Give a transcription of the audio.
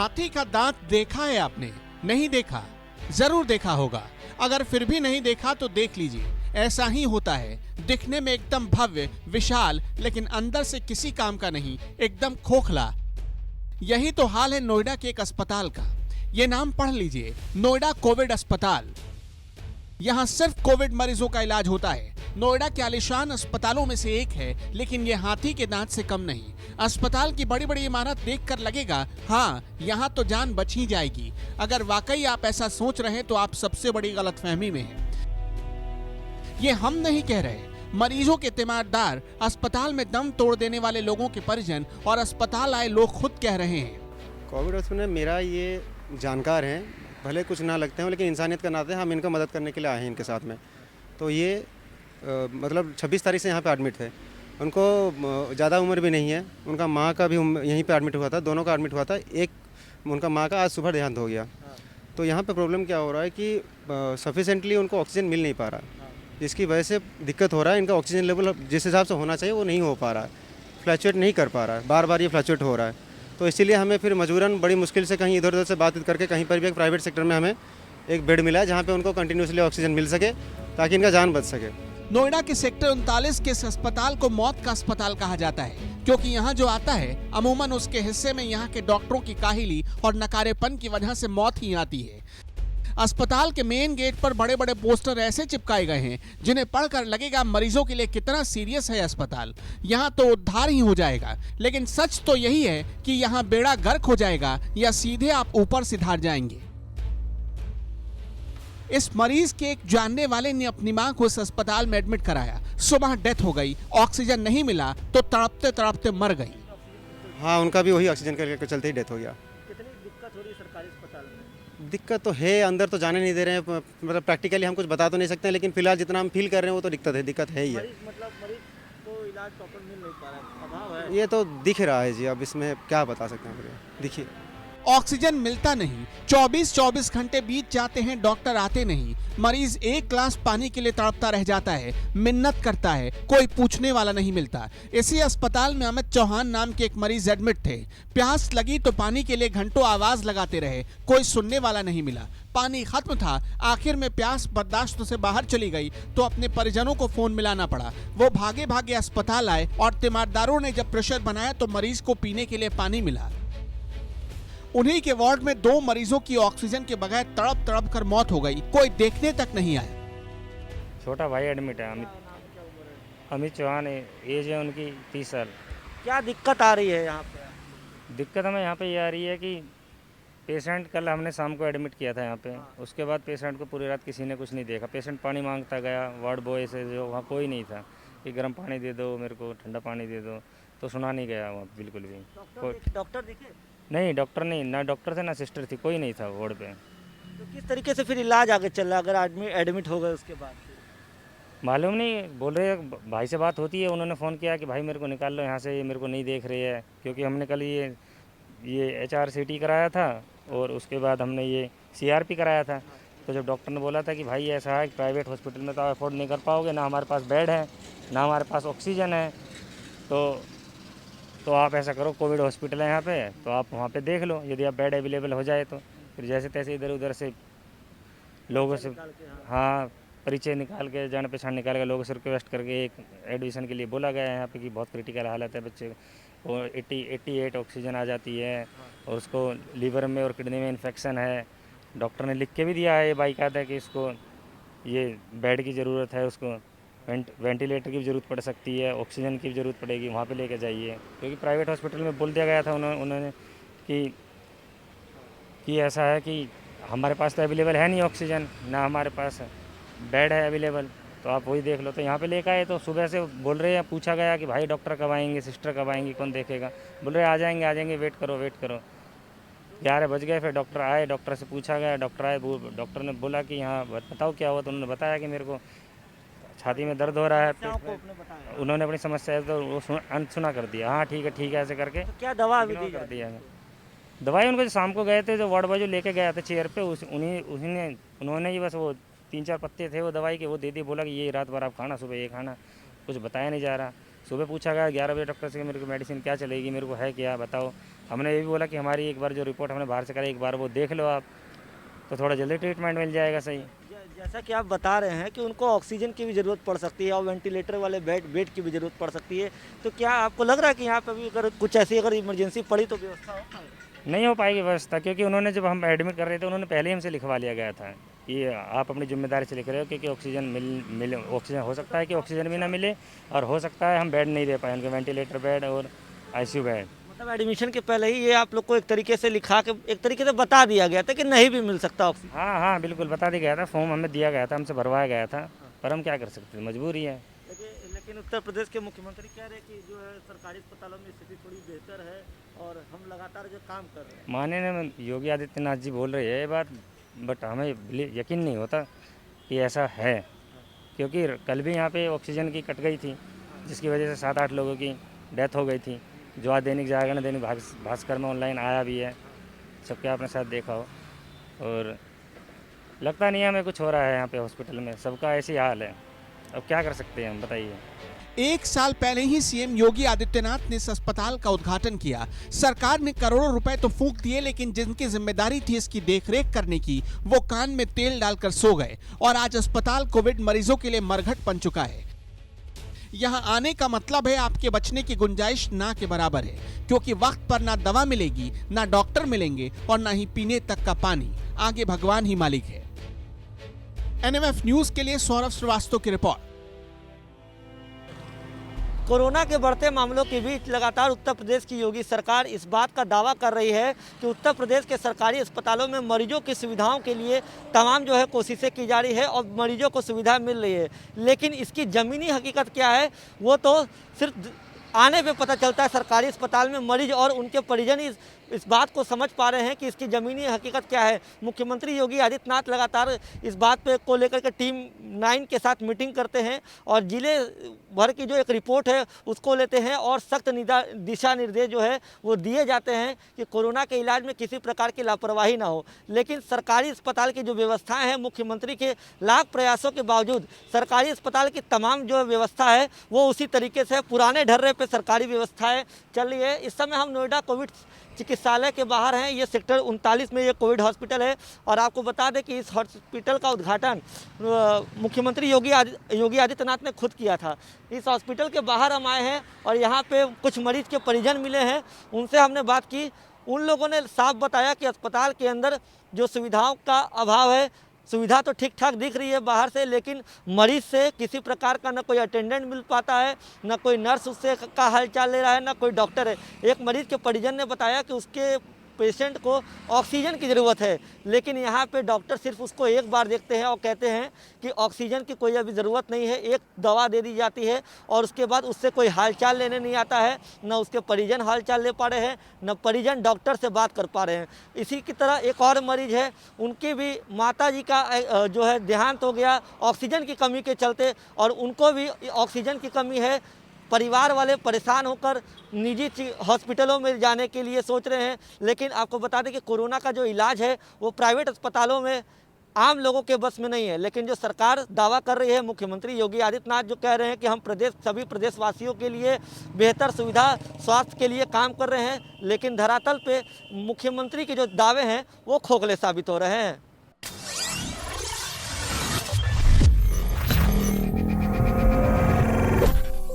हाथी का दांत देखा है आपने? नहीं देखा? जरूर देखा होगा। अगर फिर भी नहीं देखा तो देख लीजिए। ऐसा ही होता है, दिखने में एकदम भव्य विशाल, लेकिन अंदर से किसी काम का नहीं, एकदम खोखला। यही तो हाल है नोएडा के एक अस्पताल का। ये नाम पढ़ लीजिए, नोएडा कोविड अस्पताल। यहाँ सिर्फ कोविड मरीजों का इलाज होता है। नोएडा के आलीशान अस्पतालों में से एक है, लेकिन ये हाथी के दांत से कम नहीं। अस्पताल की बड़ी बड़ी इमारत देखकर लगेगा हाँ, यहाँ तो जान बच ही जाएगी। अगर वाकई आप ऐसा सोच रहे हैं तो आप सबसे बड़ी गलतफहमी में हैं। ये हम नहीं कह रहे, मरीजों के तीमारदार, अस्पताल में दम तोड़ देने वाले लोगों के परिजन और अस्पताल आए लोग खुद कह रहे हैं। कोविड हॉस्पिटल में मेरा ये जानकार हैं, भले कुछ ना लगते हैं लेकिन इंसानियत का नाते हम इनका मदद करने के लिए आए हैं इनके साथ में। तो ये मतलब 26 तारीख से यहाँ पे एडमिट थे। उनको ज़्यादा उम्र भी नहीं है। उनका माँ का भी यहीं पे एडमिट हुआ था, दोनों का एडमिट हुआ था। एक उनका माँ का आज सुबह देहांत हो गया। तो यहाँ पे प्रॉब्लम क्या हो रहा है कि सफिशेंटली उनको ऑक्सीजन मिल नहीं पा रहा, जिसकी वजह से दिक्कत हो रहा है। इनका ऑक्सीजन लेवल जिस हिसाब से होना चाहिए वो नहीं हो पा रहा है, फ्लैक्चुएट नहीं कर पा रहा है, बार बार ये फ्लैक्चुएट हो रहा है। तो इसीलिए हमें फिर मजबूरन बड़ी मुश्किल से कहीं इधर उधर से बातचीत करके कहीं पर भी एक प्राइवेट सेक्टर में हमें एक बेड मिला है जहाँ पे उनको कंटिन्यूसली ऑक्सीजन मिल सके ताकि इनका जान बच सके। नोएडा के सेक्टर 39 के इस अस्पताल को मौत का अस्पताल कहा जाता है, क्योंकि यहाँ जो आता है अमूमन उसके हिस्से में यहाँ के डॉक्टरों की काहिली और नकारेपन की वजह से मौत ही आती है। अस्पताल के मेन गेट पर बड़े बड़े पोस्टर ऐसे चिपकाए गए हैं जिन्हें पढ़कर लगेगा मरीजों के लिए कितना सीरियस है अस्पताल, यहाँ तो उद्धार ही हो जाएगा। लेकिन सच तो यही है कि यहाँ बेड़ा गर्क हो जाएगा या सीधे आप ऊपर सिधार जाएंगे। इस मरीज के एक जानने वाले ने अपनी मां को इस अस्पताल में एडमिट कराया। सुबह डेथ हो गई, ऑक्सीजन नहीं मिला तो तड़पते तड़पते मर गई। हाँ, उनका भी वही ऑक्सीजन के चलते ही डेथ हो गया। कितनी दिक्कत हो रही है सरकारी अस्पताल में? दिक्कत तो है, अंदर तो जाने नहीं दे रहे हैं, मतलब प्रैक्टिकली हम कुछ बता तो नहीं सकते हैं, लेकिन फिलहाल जितना हम फील कर रहे हैं वो तो दिक्कत है ही है। मरीज को इलाज प्रॉपर मिल नहीं पा रहा है, अभाव है। ये तो दिख रहा है जी, अब इसमें क्या बता सकते हैं। देखिए, ऑक्सीजन मिलता नहीं, 24 घंटे बीत जाते हैं, डॉक्टर आते नहीं। मरीज एक ग्लास पानी के लिए तड़पता रह जाता है, मिन्नत करता है, कोई पूछने वाला नहीं मिलता। इसी अस्पताल में अमित चौहान नाम के एक मरीज एडमिट थे। प्यास लगी तो पानी के लिए घंटों आवाज लगाते रहे, कोई सुनने वाला नहीं मिला। पानी खत्म था, आखिर में प्यास बर्दाश्त से बाहर चली गई तो अपने परिजनों को फोन मिलाना पड़ा। वो भागे भागे अस्पताल आए और तीमारदारों ने जब प्रेशर बनाया तो मरीज को पीने के लिए पानी मिला। उन्हीं के वार्ड में 2 मरीजों की ऑक्सीजन के बगैर तड़प तड़प कर मौत हो गई, कोई देखने तक नहीं आया। छोटा भाई एडमिट है, अमित चौहान है, एज है उनकी 30 साल। क्या दिक्कत आ रही है यहाँ पे? दिक्कत हमें यहाँ पे ये आ रही है कि पेशेंट कल हमने शाम को एडमिट किया था यहाँ पे। उसके बाद पेशेंट को पूरी रात किसी ने कुछ नहीं देखा। पेशेंट पानी मांगता गया, वार्ड बॉय से जो वहाँ कोई नहीं था कि गर्म पानी दे दो मेरे को, ठंडा पानी दे दो, तो सुना नहीं गया वहाँ बिल्कुल भी। डॉक्टर दिखे? नहीं, डॉक्टर नहीं, ना डॉक्टर थे ना सिस्टर थी, कोई नहीं था वार्ड पे। तो किस तरीके से फिर इलाज आगे चल रहा है अगर आदमी एडमिट हो गए उसके बाद? मालूम नहीं, बोल रहे भाई से बात होती है, उन्होंने फ़ोन किया कि भाई मेरे को निकाल लो यहाँ से, ये मेरे को नहीं देख रही है। क्योंकि हमने कल ये HRCT कराया था और उसके बाद हमने ये CRP कराया था। तो जब डॉक्टर ने बोला था कि भाई ऐसा है, प्राइवेट हॉस्पिटल में तो आप अफोर्ड नहीं कर पाओगे, ना हमारे पास बेड है ना हमारे पास ऑक्सीजन है, तो आप ऐसा करो, कोविड हॉस्पिटल है यहाँ पे, तो आप वहाँ पे देख लो, यदि आप बेड अवेलेबल हो जाए तो। फिर जैसे तैसे इधर उधर से लोगों से, हाँ, परिचय निकाल के, जान पहचान निकाल के लोगों से रिक्वेस्ट करके एक एडमिशन के लिए बोला गया है यहाँ पे कि बहुत क्रिटिकल हालत है बच्चे को, 88 ऑक्सीजन आ जाती है और उसको लीवर में और किडनी में इन्फेक्शन है। डॉक्टर ने लिख के भी दिया है बाकायदा कि इसको ये बेड की ज़रूरत है, उसको वेंटिलेटर की भी ज़रूरत पड़ सकती है, ऑक्सीजन की भी ज़रूरत पड़ेगी, वहाँ पे लेके जाइए। क्योंकि प्राइवेट हॉस्पिटल में बोल दिया गया था उन्होंने कि ऐसा है कि हमारे पास तो अवेलेबल है नहीं ऑक्सीजन, ना हमारे पास बेड है अवेलेबल, तो आप वही देख लो। तो यहाँ पे लेकर आए तो सुबह से बोल रहे हैं, पूछा गया कि भाई डॉक्टर कब आएंगे, सिस्टर कब आएंगी, कौन देखेगा? बोल रहे आ जाएंगे, वेट करो। 11 बज गए, फिर डॉक्टर आए, डॉक्टर से पूछा गया, डॉक्टर आए, डॉक्टर ने बोला कि यहाँ बताओ क्या हुआ। तो उन्होंने बताया कि मेरे को छाती में दर्द हो रहा है। उन्होंने अपनी समस्या तो वो अनसुना कर दिया। हाँ ठीक है ऐसे करके। तो क्या दवा अभी दी कर दिया है? दवाई उनको जो शाम को गए थे, जो वार्ड बॉय जो लेके गया था चेयर पे, उन्होंने ही बस वो 3-4 पत्ते थे वो दवाई के, वो दे दिए। बोला कि ये रात भर आप खाना, सुबह ये खाना, कुछ बताया नहीं जा रहा। सुबह पूछा गया 11 बजे डॉक्टर से कि मेरे को मेडिसिन क्या चलेगी, मेरे को है क्या बताओ। हमने ये भी बोला कि हमारी एक बार जो रिपोर्ट हमने बाहर से कराई एक बार वो देख लो आप, तो थोड़ा जल्दी ट्रीटमेंट मिल जाएगा सही। जैसा कि आप बता रहे हैं कि उनको ऑक्सीजन की भी ज़रूरत पड़ सकती है और वेंटिलेटर वाले बेड की भी ज़रूरत पड़ सकती है, तो क्या आपको लग रहा है कि यहाँ पर भी अगर कुछ ऐसी अगर इमरजेंसी पड़ी तो व्यवस्था हो पाएगी? नहीं हो पाएगी व्यवस्था, क्योंकि उन्होंने जब हम एडमिट कर रहे थे उन्होंने पहले ही हमसे लिखवा लिया गया था कि आप अपनी जिम्मेदारी से लिख रहे हो, क्योंकि ऑक्सीजन हो सकता है कि ऑक्सीजन भी ना मिले, और हो सकता है हम बेड नहीं दे पाए उनके, वेंटिलेटर बेड और ICU बेड। मतलब एडमिशन के पहले ही ये आप लोग को एक तरीके से लिखा के एक तरीके से बता दिया गया था कि नहीं भी मिल सकता ऑक्सीजन? हाँ हाँ बिल्कुल बता दिया गया था, फॉर्म हमें दिया गया था, हमसे भरवाया गया था, पर हम क्या कर सकते थे, मजबूरी है। लेकिन उत्तर प्रदेश के मुख्यमंत्री कह रहे हैं कि जो है सरकारी अस्पतालों में स्थिति थोड़ी बेहतर है और हम लगातार जो काम कर रहे हैं। माननीय योगी आदित्यनाथ जी बोल रहे हैं ये बात, बट हमें यकीन नहीं होता कि ऐसा है, क्योंकि कल भी यहाँ पे ऑक्सीजन की कट गई थी, जिसकी वजह से 7-8 लोगों की डेथ हो गई थी, जो आज दैनिक जागरण दैनिक भास्कर में ऑनलाइन आया भी है, सबके आपने साथ देखा हो। और लगता नहीं है हमें कुछ हो रहा है यहाँ पे हॉस्पिटल में, सबका ऐसी हाल है, अब क्या कर सकते हैं हम बताइए। 1 साल पहले ही सीएम योगी आदित्यनाथ ने इस अस्पताल का उद्घाटन किया। सरकार ने करोड़ों रुपए तो फूंक दिए, लेकिन जिनकी जिम्मेदारी थी इसकी देखरेख करने की, वो कान में तेल डालकर सो गए और आज अस्पताल कोविड मरीजों के लिए मरघट बन चुका है। यहाँ आने का मतलब है आपके बचने की गुंजाइश ना के बराबर है, क्योंकि वक्त पर ना दवा मिलेगी, ना डॉक्टर मिलेंगे और ना ही पीने तक का पानी। आगे भगवान ही मालिक है। NMF न्यूज के लिए सौरभ श्रीवास्तव की रिपोर्ट। कोरोना के बढ़ते मामलों के बीच लगातार उत्तर प्रदेश की योगी सरकार इस बात का दावा कर रही है कि उत्तर प्रदेश के सरकारी अस्पतालों में मरीजों की सुविधाओं के लिए तमाम जो है कोशिशें की जा रही है और मरीजों को सुविधा मिल रही है, लेकिन इसकी ज़मीनी हकीकत क्या है वो तो सिर्फ आने पे पता चलता है। सरकारी अस्पताल में मरीज और उनके परिजन इस बात को समझ पा रहे हैं कि इसकी ज़मीनी हकीकत क्या है। मुख्यमंत्री योगी आदित्यनाथ लगातार इस बात को लेकर के टीम 9 के साथ मीटिंग करते हैं और जिले भर की जो एक रिपोर्ट है उसको लेते हैं और सख्त दिशा निर्देश जो है वो दिए जाते हैं कि कोरोना के इलाज में किसी प्रकार की लापरवाही ना हो। लेकिन सरकारी अस्पताल की जो व्यवस्थाएँ हैं, मुख्यमंत्री के लाख प्रयासों के बावजूद सरकारी अस्पताल की तमाम जो व्यवस्था है वो उसी तरीके से पुराने ढर्रे पर सरकारी व्यवस्थाएँ चल रही है। इस समय हम नोएडा कोविड चिकित्सालय के बाहर हैं। ये सेक्टर 39 में ये कोविड हॉस्पिटल है और आपको बता दें कि इस हॉस्पिटल का उद्घाटन मुख्यमंत्री योगी आदित्यनाथ ने खुद किया था। इस हॉस्पिटल के बाहर हम आए हैं और यहाँ पे कुछ मरीज के परिजन मिले हैं, उनसे हमने बात की। उन लोगों ने साफ बताया कि अस्पताल के अंदर जो सुविधाओं का अभाव है, सुविधा तो ठीक ठाक दिख रही है बाहर से, लेकिन मरीज से किसी प्रकार का ना कोई अटेंडेंट मिल पाता है, ना कोई नर्स उससे का हालचाल ले रहा है, ना कोई डॉक्टर है। एक मरीज के परिजन ने बताया कि उसके पेशेंट को ऑक्सीजन की ज़रूरत है, लेकिन यहाँ पे डॉक्टर सिर्फ उसको एक बार देखते हैं और कहते हैं कि ऑक्सीजन की कोई अभी ज़रूरत नहीं है। एक दवा दे दी जाती है और उसके बाद उससे कोई हालचाल लेने नहीं आता है, ना उसके परिजन हालचाल ले पा रहे हैं, ना परिजन डॉक्टर से बात कर पा रहे हैं। इसी की तरह एक और मरीज है, उनकी भी माता जी का जो है देहांत हो गया ऑक्सीजन की कमी के चलते, और उनको भी ऑक्सीजन की कमी है। परिवार वाले परेशान होकर निजी हॉस्पिटलों में जाने के लिए सोच रहे हैं, लेकिन आपको बता दें कि कोरोना का जो इलाज है वो प्राइवेट अस्पतालों में आम लोगों के बस में नहीं है। लेकिन जो सरकार दावा कर रही है, मुख्यमंत्री योगी आदित्यनाथ जो कह रहे हैं कि हम सभी प्रदेशवासियों के लिए बेहतर सुविधा स्वास्थ्य के लिए काम कर रहे हैं, लेकिन धरातल पे मुख्यमंत्री के जो दावे हैं वो खोखले साबित हो रहे हैं।